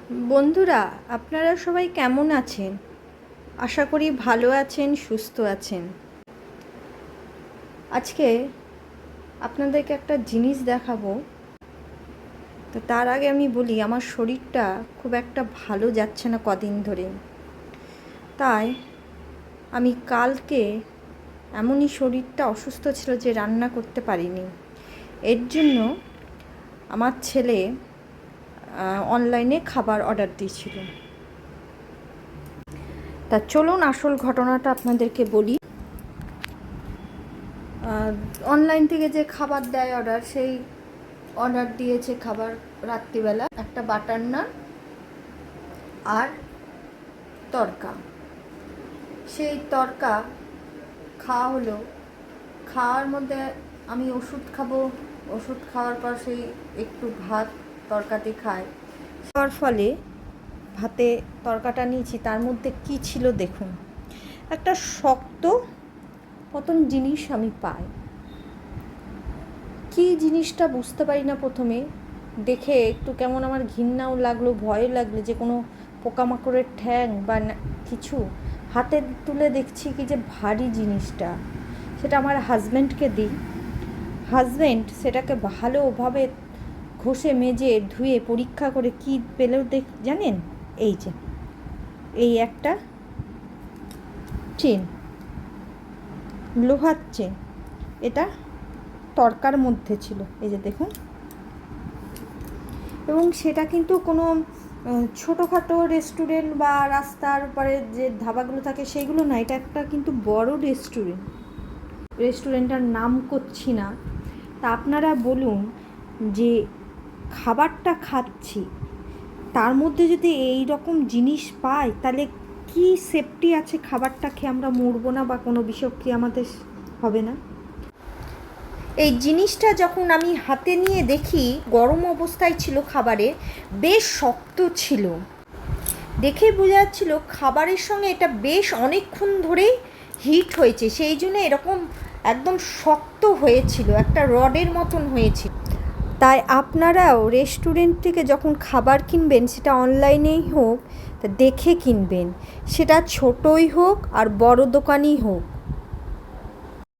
বন্ধুরা, আপনারা সবাই কেমন আছেন? আশা করি ভালো আছেন, সুস্থ আছেন। আজকে আপনাদেরকে একটা জিনিস দেখাবো। তো তার আগে আমি বলি, আমার শরীরটা খুব একটা ভালো যাচ্ছে না কদিন ধরে। তাই আমি কালকে এমনই শরীরটা অসুস্থ ছিল যে রান্না করতে পারিনি। এর জন্য আমার ছেলে অনলাইনে খাবার অর্ডার দিয়েছিল। তা চলুন আসল ঘটনাটা আপনাদেরকে বলি। অনলাইন থেকে যে খাবার দেয় অর্ডার, সেই অর্ডার দিয়েছে খাবার রাত্রিবেলা একটা বাটার নান আর তড়কা। সেই তড়কা খাওয়া হলো। খাওয়ার মধ্যে আমি ওষুধ খাবো, ওষুধ খাওয়ার পর সেই একটু ভাত তড়কাতে খাই। খাওয়ার ফলে ভাতে তড়কাটা নিয়েছি, তার মধ্যে কি ছিল দেখুন। একটা শক্ত মতন জিনিস আমি পাই। কি জিনিসটা বুঝতে পারি না প্রথমে। দেখে একটু কেমন আমার ঘৃণাও লাগলো, ভয়ও লাগলো যে কোনো পোকামাকড়ের ঠ্যাং বা কিছু। হাতে তুলে দেখছি কি যে ভারী জিনিসটা। সেটা আমার হাজব্যান্ডকে দিই। হাজব্যান্ড সেটাকে ভালোভাবে ঘষে মেজে ধুয়ে পরীক্ষা করে কি পেলেও জানেন, এই যে এই একটা চেন, লোহার চেন। এটা তড়কার মধ্যে ছিল, এই যে দেখুন। এবং সেটা কিন্তু কোনো ছোটোখাটো রেস্টুরেন্ট বা রাস্তার পরে যে ধাবাগুলো থাকে সেইগুলো না, এটা একটা কিন্তু বড় রেস্টুরেন্টটার নাম করছি না। তা আপনারা বলুন যে খাবারটা খাচ্ছি, তার মধ্যে যদি এই রকম জিনিস পাই তাহলে কি সেফটি আছে খাবারটা খেয়ে আমরা মরবো না বা কোনো বিষক্রিয়া আমাদের হবে না? এই জিনিসটা যখন আমি হাতে নিয়ে দেখি, গরম অবস্থায় ছিল খাবারে, বেশ শক্ত ছিল। দেখেই বোঝা যাচ্ছিল খাবারের সঙ্গে এটা বেশ অনেকক্ষণ ধরেই হিট হয়েছে, সেই জন্য এরকম একদম শক্ত হয়েছিল, একটা রডের মতন হয়েছিল। তাই আপনারাও রেস্টুরেন্ট থেকে যখন খাবার কিনবেন, সেটা অনলাইনেই হোক, তা দেখে কিনবেন। সেটা ছোটই হোক আর বড় দোকানই হোক,